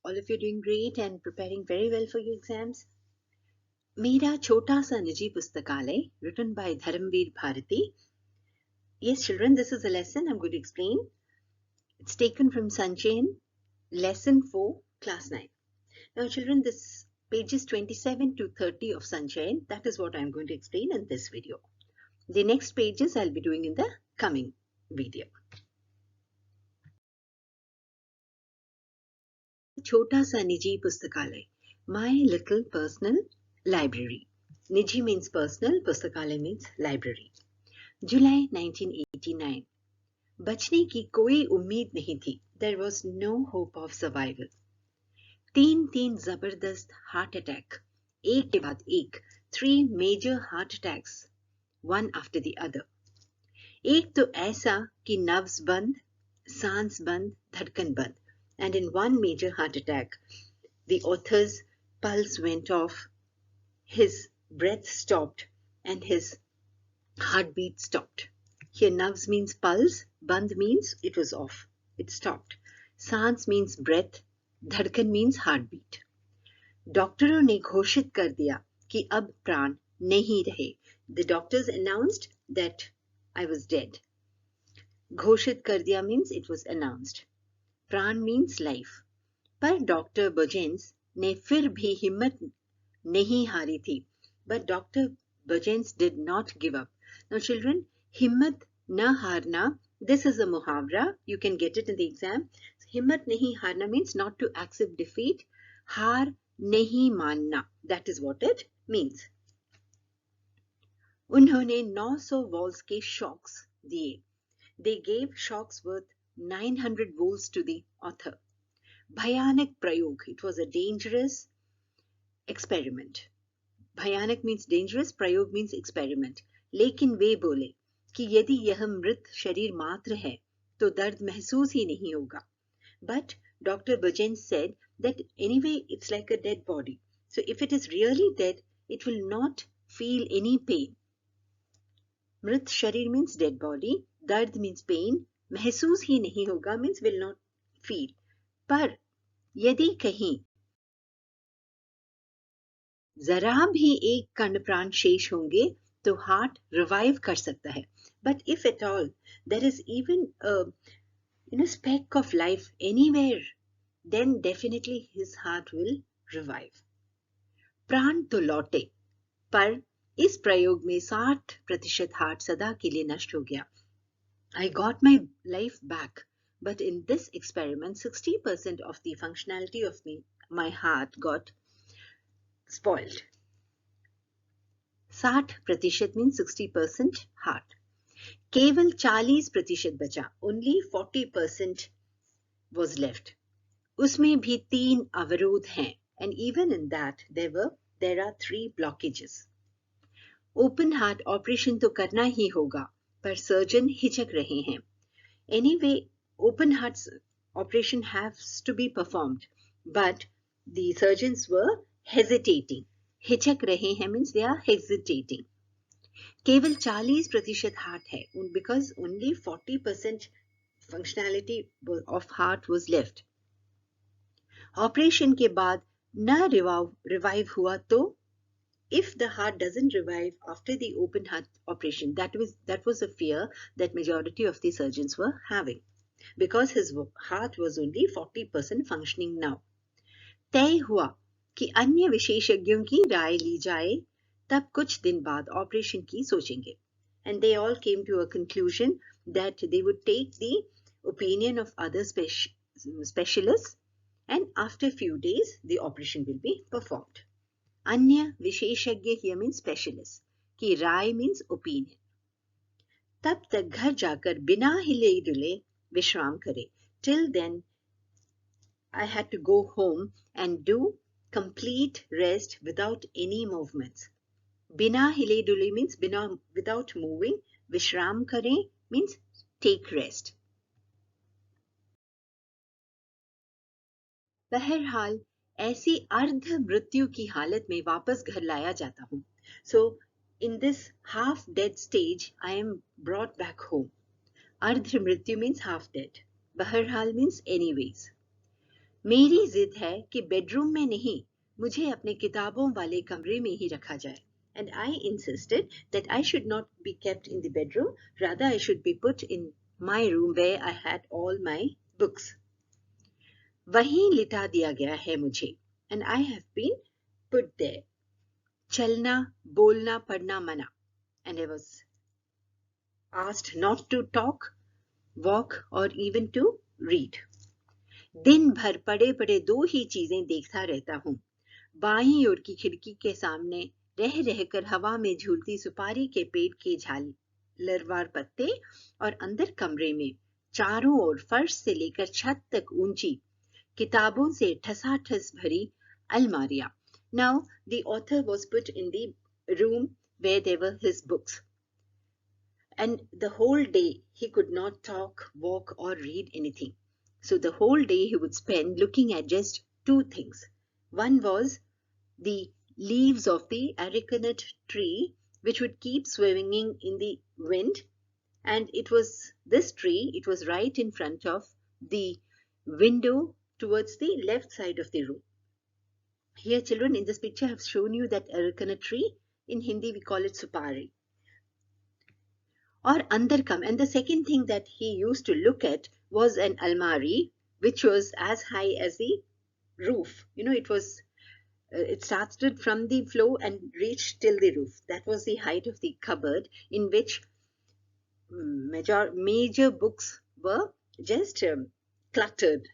all of you doing great and preparing very well for your exams. Mera Chota sa Niji Pustakalay, written by Dharamveer Bharati. Yes, children, this is a lesson I'm going to explain. It's taken from Sanchayan, lesson 4, class 9. Now, children, this pages 27 to 30 of Sanchayan, that is what I'm going to explain in this video. The next pages I'll be doing in the coming video. Chota sa Niji Pustakalay, my little personal library. Niji means personal, Pustakalay means library. July 1989. बचने की कोई उम्मीद नहीं थी. There was no hope of survival. तीन जबरदस्त heart attack, एक के बाद एक, 3 major heart attacks, one after the other. एक तो ऐसा कि नर्व्स बंद, सांस बंद, धड़कन बंद. And in one major heart attack, the author's pulse went off, his breath stopped, and his heartbeat stopped. Here navs means pulse, band means it was off, it stopped. Sans means breath, धड़कन means heartbeat. डॉक्टरों ने घोषित कर दिया कि अब प्राण नहीं रहे. The doctors announced that I was dead. घोषित कर दिया means it was announced. प्राण means life. पर डॉक्टर बोजेंस ने फिर भी हिम्मत नहीं हारी थी. But Dr. Burgess did not give up. Now children, himmat na harna, this is a muhavra. You can get it in the exam. Himmat nahi harna means not to accept defeat. Har nahi manna, that is what it means. उन्होंने 900 volts के shocks दिए. They gave shocks worth 900 volts to the author. भयानक प्रयोग, it was a dangerous experiment. भयानक means dangerous, प्रयोग means experiment. लेकिन वे बोले कि यदि यह मृत शरीर मात्र है तो दर्द महसूस ही नहीं होगा. But Dr. Burgess said that anyway it's like a dead body. So if it is really dead, it will not feel any pain. मृत शरीर means dead body, दर्द means pain, महसूस ही नहीं होगा means will not feel. पर यदि कहीं जरा भी एक कण प्राण शेष होंगे तो हार्ट रिवाइव कर सकता है. But if at all there is even a speck of life anywhere, then definitely his heart will revive. प्राण तो लौटे, पर इस प्रयोग में 60% हार्ट सदा के लिए नष्ट हो गया. I got my life back, but in this experiment 60% of the functionality of my heart got spoiled. 60% means 60% heart. केवल 40% बचा. Only 40% was left. उसमें भी 3 अवरोध हैं. And even in that there are 3 blockages. Open heart operation तो करना ही होगा, पर सर्जन हिचक रहे हैं. Anyway, open heart operation has to be performed, but the surgeons were hesitating. हिचक रहे हैं means they are hesitating. केवल 40% heart है because only 40% functionality of heart was left. Operation के बाद न revive हुआ तो, if the heart doesn't revive after the open heart operation, that was a fear that majority of the surgeons were having, because his heart was only 40% functioning now. तय हुआ कि अन्य विशेषज्ञों की राय ली जाए, तब कुछ दिन बाद ऑपरेशन की सोचेंगे. And they all came to a conclusion that they would take the opinion of other specialists, and after few days the operation will be performed. अन्य विशेषज्ञ here means specialist, की राय means opinion. तब तक घर जाकर बिना हिले डुले विश्राम करे. Till then I had to go home and do complete rest without any movements. बिना हिले डुले means without moving. विश्राम करें means take rest. बहरहाल ऐसी अर्ध मृत्यु की हालत में वापस घर लाया जाता हूँ. So in this half dead stage I am brought back home. अर्ध मृत्यु means half dead. बहरहाल means anyways. मेरी जिद है कि बेडरूम में नहीं, मुझे अपने किताबों वाले कमरे में ही रखा जाए. And I insisted that I should not be kept in the bedroom, rather I should be put in my room where I had all my books. वहीं लिटा दिया गया है मुझे. And I have been put there. चलना, बोलना, पढ़ना मना. And I was asked not to talk, walk or even to read. दिन भर पड़े पड़े दो ही चीजें देखता रहता हूँ. बाईं ओर की खिड़की के सामने रह रहकर हवा में झूलती सुपारी के पेड़ के झालरवार पत्ते, और अंदर कमरे में चारों ओर फर्श से लेकर छत तक ऊंची किताबों से ठसाठस भरी अलमारियां. Now the author was put in the room where there were his books, and the whole day he could not talk, walk or read anything. So the whole day he would spend looking at just two things. One was the leaves of the arecanut tree, which would keep swinging in the wind, and it was this tree, it was right in front of the window towards the left side of the room. Here children, in this picture I have shown you that arecanut tree. In Hindi we call it supari. Or andar kam. And the second thing that he used to look at was an almari, which was as high as the roof. You know, it started from the floor and reached till the roof. That was the height of the cupboard, in which major books were just cluttered.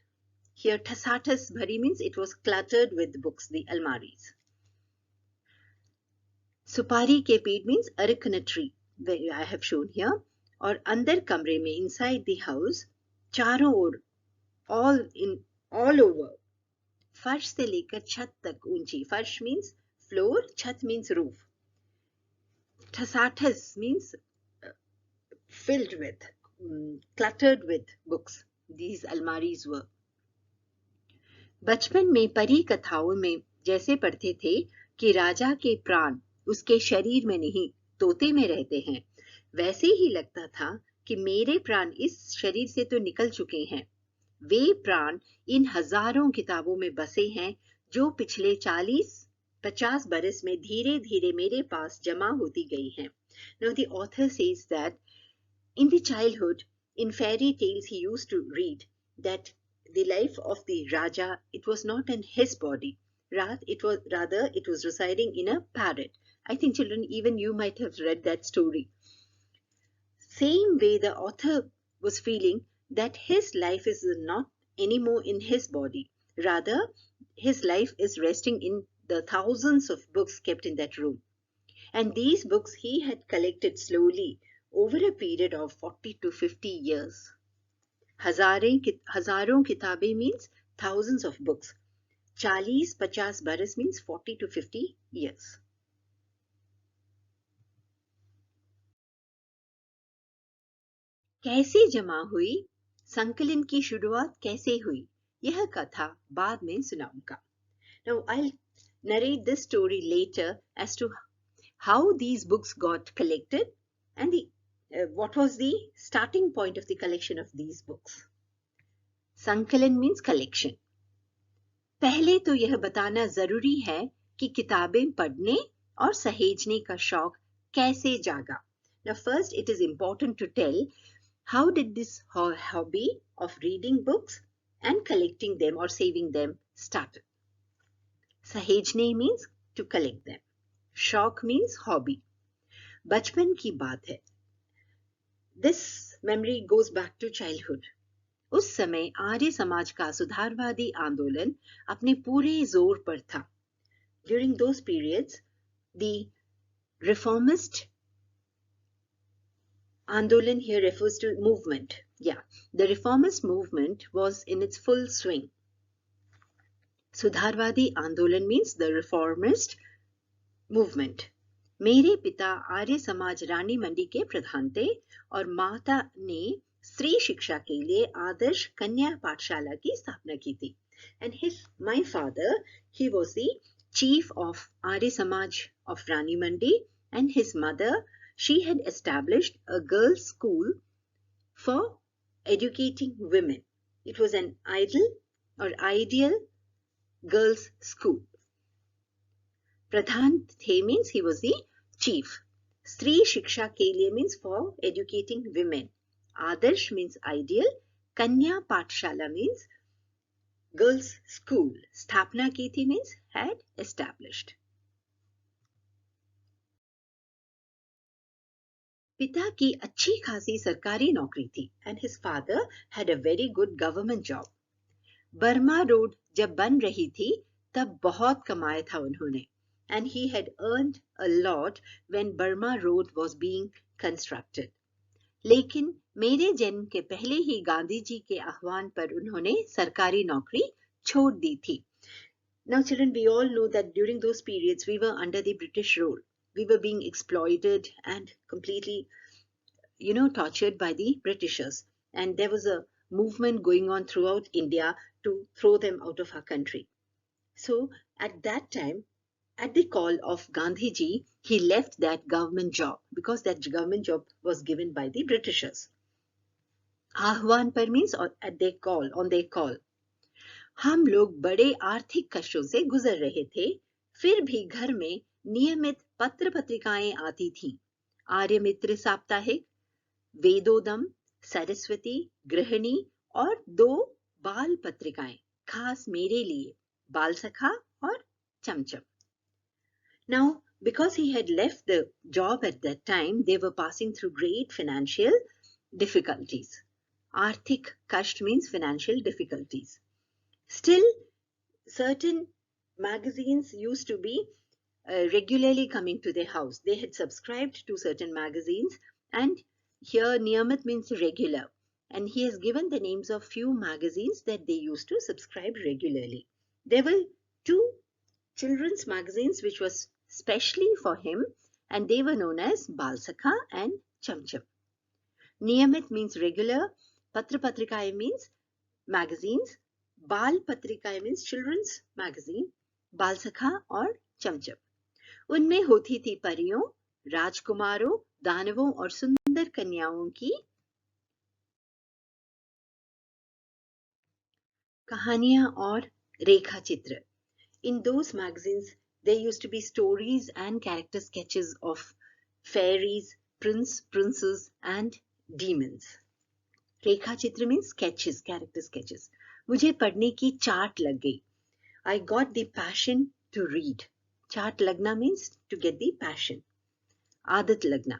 Here tasatas bhari means it was cluttered with books, the almaris. Supari ke peed means arecanut tree, where I have shown here. और अंदर कमरे में, inside the house, चारों ओर, all over, फर्श से लेकर छत तक ऊंची. फर्श means floor, छत means roof. ठसाठस means filled with, cluttered with books. These almaris were. बचपन में परी कथाओं में जैसे पढ़ते थे कि राजा के प्राण उसके शरीर में नहीं तोते में रहते हैं, वैसे ही लगता था कि मेरे प्राण इस शरीर से तो निकल चुके हैं. वे प्राण इन हजारों किताबों में बसे हैं जो पिछले 40-50 बरस में धीरे धीरे मेरे पास जमा होती गई हैं. Now the author says that in the childhood, in fairy tales he used to read that the life of the Raja, it was not in his body, rather it was residing in a parrot. I think children, even you might have read that story. Same way the author was feeling that his life is not anymore in his body. Rather, his life is resting in the thousands of books kept in that room. And these books he had collected slowly over a period of 40 to 50 years. हजारों किताबें means thousands of books. 40-50 बरस means 40 to 50 years. कैसे जमा हुई, संकलन की शुरुआत कैसे हुई, यह कथा बाद में सुनाऊंगा. Now I'll narrate this story later as to how these books got collected and what was the starting point of the collection of these books. संकलन means collection. पहले तो यह बताना जरूरी है कि किताबें पढ़ने और सहेजने का शौक कैसे जागा. Now first it is important to tell how did this hobby of reading books and collecting them or saving them started. सहेजने means to collect them. शौक means hobby. बचपन की बात है. This memory goes back to childhood. उस समय आर्य समाज का सुधारवादी आंदोलन अपने पूरे जोर पर था. During those periods, the reformist आंदोलन here refers to movement. Yeah, the reformist movement was in its full swing. सुधारवादी आंदोलन means the reformist movement. मेरे पिता आर्य समाज रानी मंडी के प्रधान थे और माता ने स्त्री शिक्षा के लिए आदर्श कन्या पाठशाला की स्थापना की थी. And my father, he was the chief of Arya Samaj of Rani Mandi, and his mother, she had established a girls' school for educating women. It was an ideal or ideal girls' school. Pradhan the means he was the chief. Stri Shiksha ke liye means for educating women. Adarsh means ideal. Kanya Pathshala means girls' school. Sthapna ki thi means had established. पिता की अच्छी खासी सरकारी नौकरी थी and his father had a very good government job. Burma road जब बन रही थी तब बहुत कमाया था उन्होंने and he had earned a lot when Burma Road was being constructed. लेकिन मेरे जन्म के पहले ही गांधी जी के आह्वान पर उन्होंने सरकारी नौकरी छोड़ दी थी. Now children, we all know that during those periods we were under the British rule. We were being exploited and completely tortured by the Britishers. And there was a movement going on throughout India to throw them out of our country. So at that time, at the call of Gandhiji, he left that government job because that government job was given by the Britishers. Ahwan par means at their call, on their call. हम लोग बड़े आर्थिक कष्टों से गुजर रहे थे, फिर भी घर में नियमित पत्र पत्रिकाएं आती थीं. आर्य मित्र साप्ताहिक, वेदोदम, सरस्वती, गृहिणी और 2 बाल पत्रिकाएं खास मेरे लिए, बाल सखा और चमचम. Now, because he had left the job at that time, they were passing through great financial difficulties. Arthik kasht means financial difficulties. Still, certain magazines used to be regularly coming to their house. They had subscribed to certain magazines, and here Niyamit means regular, and he has given the names of few magazines that they used to subscribe regularly. There were 2 children's magazines which was specially for him, and they were known as Balsakha and Chamcham. Niyamit means regular, Patra Patrikaye means magazines, Bal Patrikaye means children's magazine, Balsakha और चमचम. उनमें होती थी परियों, राजकुमारों, दानवों और सुंदर कन्याओं की कहानियां और रेखा चित्र. In those magazines, there used to be stories and character sketches of fairies, prince, princes, and demons. रेखा चित्र means sketches, character sketches. मुझे पढ़ने की चाट लग गई. I got the passion to read. चाट लगना means to get the passion. आदत लगना.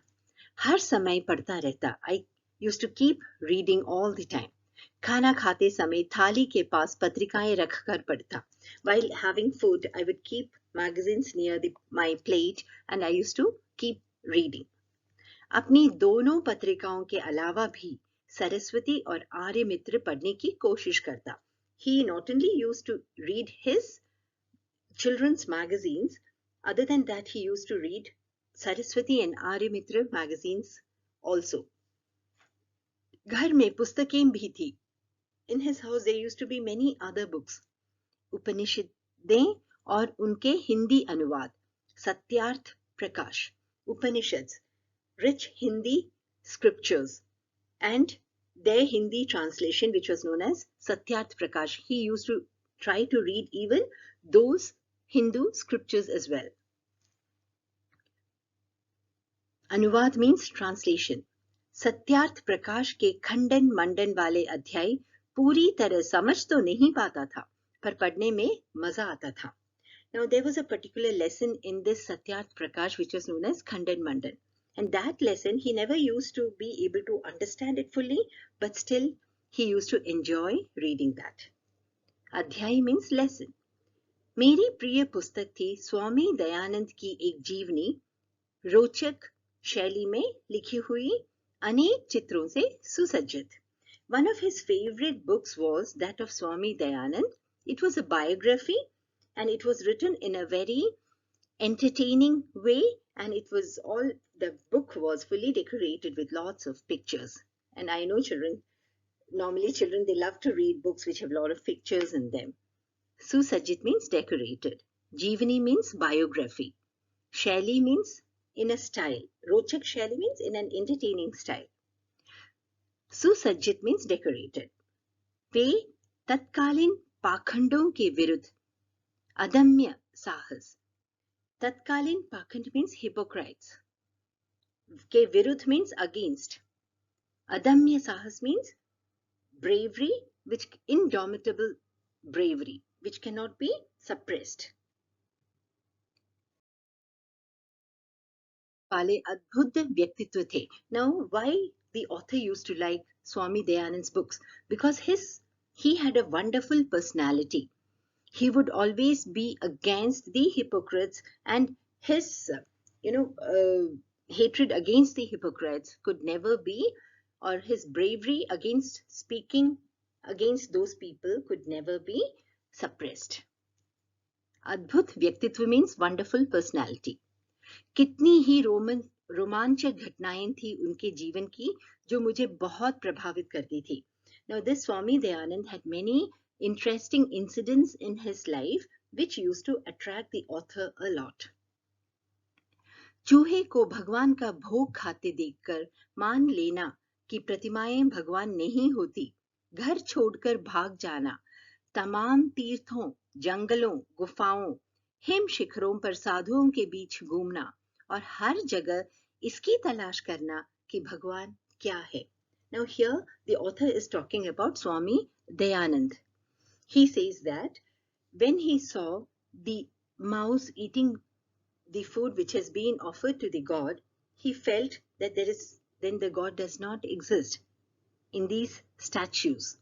हर समय पढ़ता रहता. I used to keep reading all the time. खाना खाते समय थाली के पास पत्रिकाएं रखकर पढ़ता. While having food, I would keep magazines near my plate and I used to keep reading. अपनी दोनों पत्रिकाओं के अलावा भी सरस्वती और आर्य मित्र पढ़ने की कोशिश करता. He not only used to read his children's magazines, other than that he used to read Saraswati and Arya Mitra magazines also. घर में पुस्तकें भी थी. In his house there used to be many other books. उपनिषदें और उनके हिंदी अनुवाद. Satyarth Prakash. Upanishads, rich Hindi scriptures, and their Hindi translation, which was known as Satyarth Prakash. He used to try to read even those Hindu scriptures as well. अनुवाद means translation. Satyarth Prakash के खंडन मंडन वाले अध्याय पूरी तरह समझ तो नहीं पाता था, पर पढ़ने में मजा आता था. Now there was a particular lesson in this Satyarth Prakash which was known as Khandan Mandan. And that lesson he never used to be able to understand it fully, but still he used to enjoy reading that. अध्याय means lesson. मेरी प्रिय पुस्तक थी स्वामी दयानंद की एक जीवनी, रोचक शैली में लिखी हुई, अनेक चित्रों से सुसज्जित. One of his favorite books was that of Swami Dayanand. It was a biography and it was written in a very entertaining way, and the book was fully decorated with lots of pictures. And I know normally children, they love to read books which have a lot of pictures in them. Susajjit means decorated. Jeevani means biography. Shaili means in a style. Rochak Shaili means in an entertaining style. Susajjit means decorated. वे तत्कालीन पाखंडों के विरुद्ध अदम्य साहस. तत्कालीन पाखंड means hypocrites. के विरुद्ध means against. अदम्य साहस means bravery, which indomitable bravery, which cannot be suppressed. वाले अद्भुत व्यक्तित्व थे. Now, why the author used to like Swami Dayanand's books? Because he had a wonderful personality. He would always be against the hypocrites, and his, hatred against the hypocrites could never be, or his bravery against speaking against those people could never be suppressed. अद्भुत व्यक्तित्व means wonderful personality. कितनी ही रोमांचक घटनाएं थी उनके जीवन की जो मुझे बहुत प्रभावित करती थी. Now, this Swami Dayanand had many interesting incidents in his life which used to attract the author a lot. चूहे को भगवान का भोग खाते देखकर मान लेना कि प्रतिमाएं भगवान नहीं होती, घर छोड़कर भाग जाना, तमाम तीर्थों, जंगलों, गुफाओं, हिम शिखरों पर साधुओं के बीच घूमना और हर जगह इसकी तलाश करना कि भगवान क्या है. Now here the author is talking about Swami Dayanand. He says that when he saw the mouse eating the food which has been offered to the god, he felt that then the god does not exist in these statues.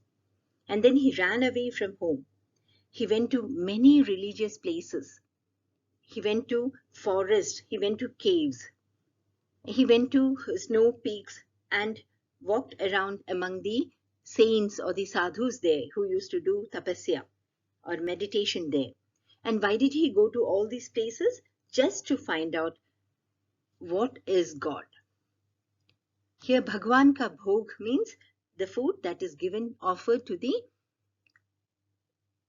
And then he ran away from home. He went to many religious places. He went to forests, he went to caves, he went to snow peaks and walked around among the saints or the sadhus there who used to do tapasya or meditation there. And why did he go to all these places? Just to find out what is God. Here Bhagwan ka bhog means the food that is offered to the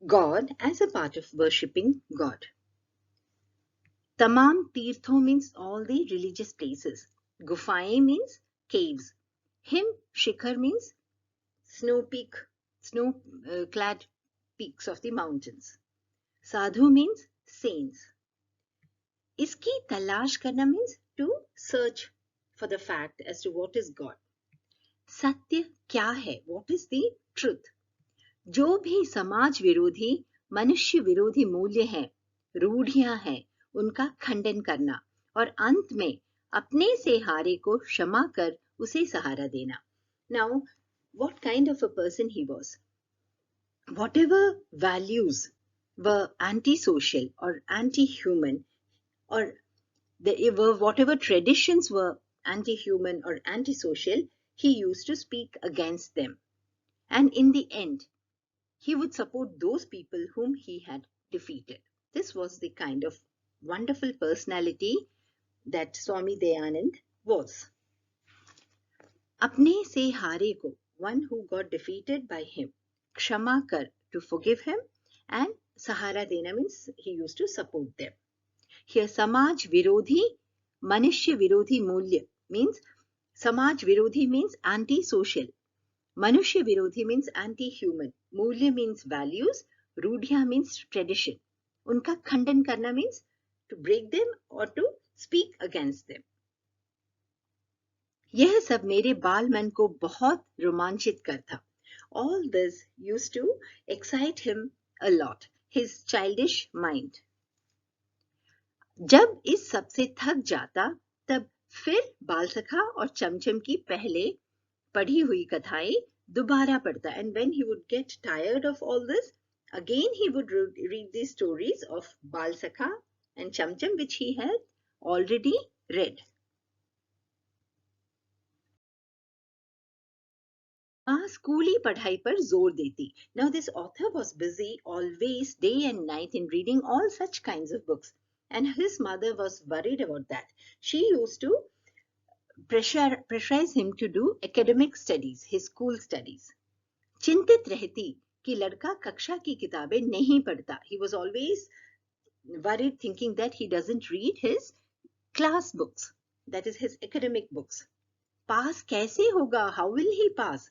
God as a part of worshipping God. Tamam tirthon means all the religious places. Gufaएं means caves. Him shikhar means snow-clad peaks of the mountains. Sadhu means saints. Iski talash karna means to search for the fact as to what is God. Satya kya hai? What is the truth? जो भी समाज विरोधी, मनुष्य विरोधी मूल्य हैं, रूढ़ियां हैं, उनका खंडन करना और अंत में अपने से हारे को क्षमा कर उसे सहारा देना. Now, what kind of a person he was? Whatever values were anti-social or anti-human, or whatever traditions were anti-human or anti-social, he used to speak against them. And in the end, he would support those people whom he had defeated. This was the kind of wonderful personality that Swami Dayanand was. Apne se hare ko, one who got defeated by him, kshama kar, to forgive him, and sahara dena means he used to support them. Here samaj virodhi, manushya virodhi mulya means samaj virodhi means anti-social. Manushya virodhi means anti-human. Mulya means values. Rudhya means tradition. Unka khandan karna means to break them or to speak against them. यह सब मेरे बाल मन को बहुत रोमांचित करता. All this used to excite him a lot. His childish mind. जब इस सब से थक जाता, तब फिर बालसखा और चमचम की पहले पढ़ी हुई कथाएं दोबारा पढ़ता. And when he would get tired of all this, again he would read the stories of Balsakha and Chamcham which he had already read. स्कूली पढ़ाई पर जोर देती. Now this author was busy always day and night in reading all such kinds of books, and his mother was worried about that. She used to pressurize him to do academic studies, his school studies. चिंतित रहती कि लड़का कक्षा की किताबें नहीं पढ़ता. He was always worried, thinking that he doesn't read his class books, that is his academic books. पास कैसे होगा? How will he pass?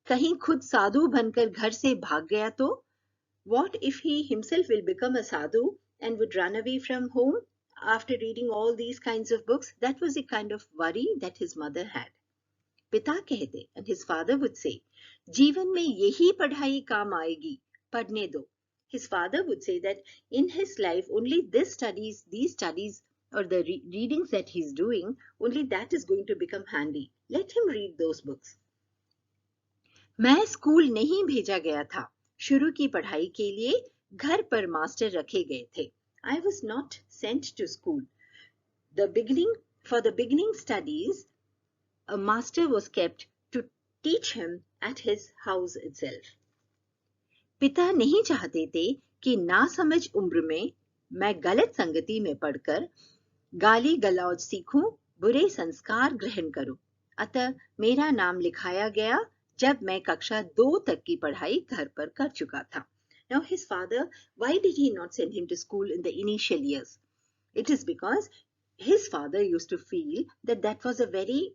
कहीं खुद साधु बनकर घर से भाग गया तो? What if he himself will become a sadhu and would run away from home after reading all these kinds of books? That was the kind of worry that his mother had. पिता कहते, and his father would say, जीवन में यही पढ़ाई काम आएगी, पढ़ने दो. His father would say that in his life only these studies or the readings that he's doing, only that is going to become handy. Let him read those books. मैं school नहीं भेजा गया था. शुरू की पढ़ाई के लिए घर पर मास्टर रखे गए थे. I was not sent to school. For the beginning studies, a master was kept to teach him at his house itself. पिता नहीं चाहते थे कि नासमझ उम्र में मैं गलत संगति में पढ़कर गाली गलौज सीखूं, बुरे संस्कार ग्रहण करूं. अतः मेरा नाम लिखाया गया जब मैं कक्षा 2 तक की पढ़ाई घर पर कर चुका था. Now his father, why did he not send him to school in the initial years? It is because his father used to feel that that was a very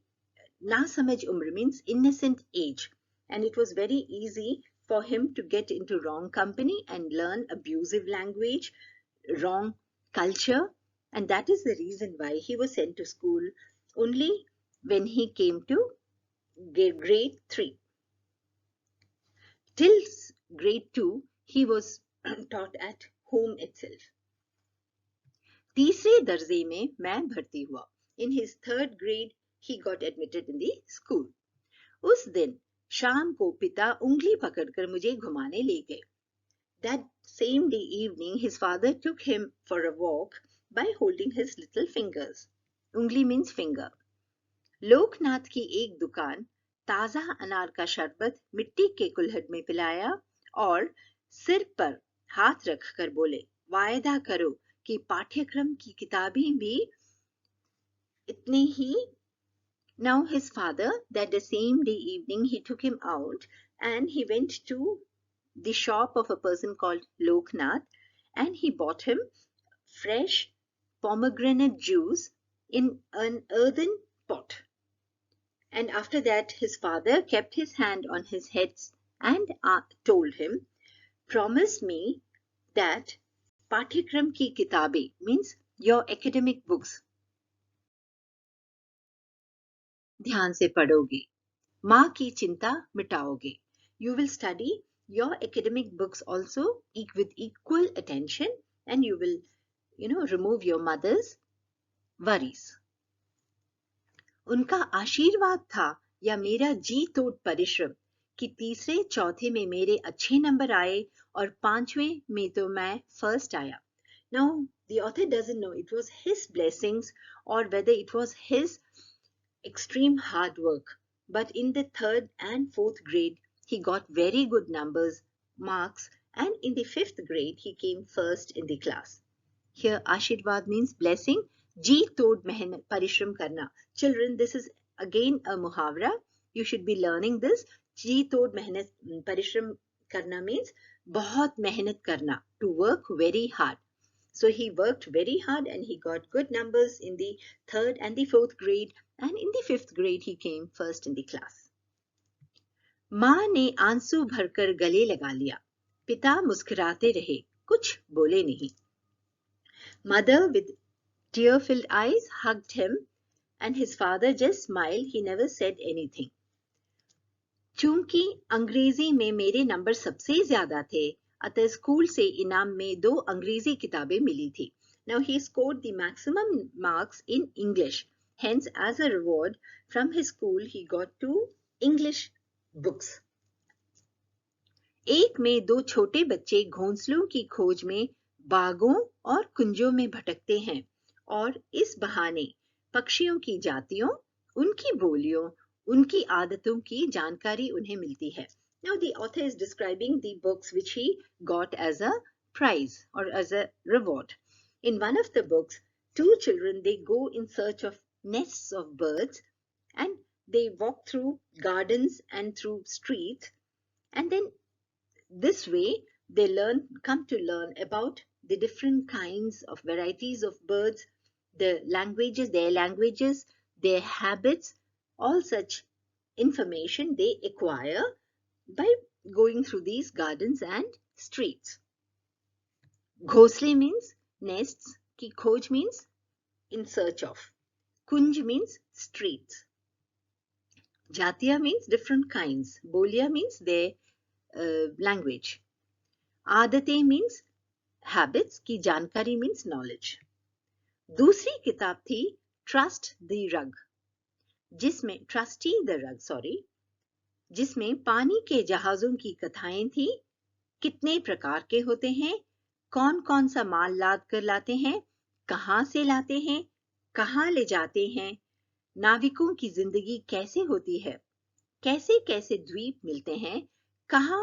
nasamaj umr means innocent age, and it was very easy for him to get into wrong company and learn abusive language, wrong culture, and that is the reason why he was sent to school only when he came to grade 3. Till grade 2 he was taught at home itself. तीसरे दर्जे में मैं भर्ती हुआ. In his third grade he got admitted in the school. उस दिन शाम को पिता उंगली पकड़कर मुझे घुमाने ले गए. That same day evening his father took him for a walk by holding his little fingers. उंगली means finger. लोकनाथ की एक दुकान ताजा अनार का शरबत मिट्टी के कुल्हड़ में पिलाया और सिर पर हाथ रखकर बोले, वायदा करो कि पाठ्यक्रम की किताबें भी इतनी ही. Now his father, that the same day evening, he took him out and he went to the shop of a person called Loknath and he bought him fresh pomegranate juice in an earthen pot. And after that, his father kept his hand on his head and told him, promise me that पाठ्यक्रम की किताबें means your academic books ध्यान से पढ़ोगे, माँ की चिंता मिटाओगे. You will study your academic books also with equal attention and you will, remove your mother's worries. उनका आशीर्वाद था या मेरा जी तोड़ परिश्रम कि तीसरे चौथे में मेरे अच्छे नंबर आए और 5वें में तो मैं फर्स्ट आया. Now the author doesn't know it was his blessings or whether it was his extreme hard work, but in the 3rd and 4th grade he got very good marks, and in the 5th grade he came first in the class. Here Ashirvad means blessing. जी तोड़ मेहनत परिश्रम करना. Children, this is again a muhavra. You should be learning this. जी तोड़ मेहनत परिश्रम करना means बहुत मेहनत करना, to work very hard. So he worked very hard and he got good numbers in the 3rd and the 4th grade, and in the 5th grade he came first in the class. माँ ने आंसू भरकर गले लगा लिया. पिता मुस्कुराते रहे, कुछ बोले नहीं. Mother with tear-filled eyes hugged him and his father just smiled. He never said anything. चूंकि अंग्रेजी में मेरे नंबर सबसे ज्यादा थे, अतः स्कूल से इनाम में 2 अंग्रेजी किताबें मिली थी. Now he scored the maximum marks in English. Hence, as a reward from his school, he got 2 English books. एक में 2 छोटे बच्चे घोंसलों की खोज में बागों और कुंजों में भटकते हैं और इस बहाने पक्षियों की जातियों, उनकी बोलियों, उनकी आदतों की जानकारी उन्हें मिलती है. Now the author is describing the books which he got as a prize or as a reward. In one of the books, 2 children, they go in search of nests of birds and they walk through gardens and through streets, and then this way they come to learn about the different kinds of varieties of birds, their languages, their habits, all such information they acquire by going through these gardens and streets. Ghosle means nests, ki khoj means in search of. Kunj means streets. Jatiya means different kinds. Bolia means their language. Aadate means habits, ki jankari means knowledge. दूसरी किताब थी trust the rug, जिसमें trustee the rug जिसमें पानी के जहाजों की कथाएं थी, कितने प्रकार के होते हैं, कौन कौन सा माल लाद कर लाते हैं, कहाँ से लाते हैं, कहाँ ले जाते हैं, नाविकों की जिंदगी कैसे होती है, कैसे कैसे द्वीप मिलते हैं, कहाँ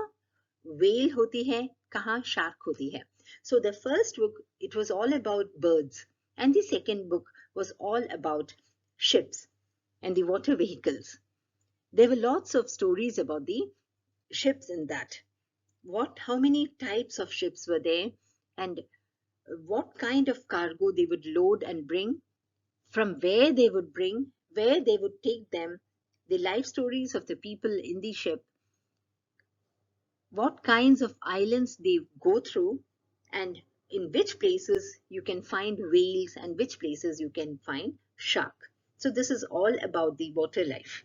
whale होती है, कहाँ शार्क होती है. So the first book, it was all about birds, and the second book was all about ships and the water vehicles. There were lots of stories about the ships in that. How many types of ships were there, and what kind of cargo they would load and bring, from where they would bring, where they would take them, the life stories of the people in the ship, what kinds of islands they go through, and in which places you can find whales and which places you can find shark. So this is all about the water life.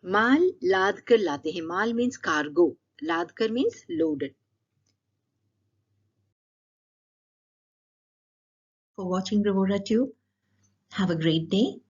Mal लाद कर लाते हैं. Mal means cargo. लाद कर means loaded. For watching Bravura Tube, have a great day.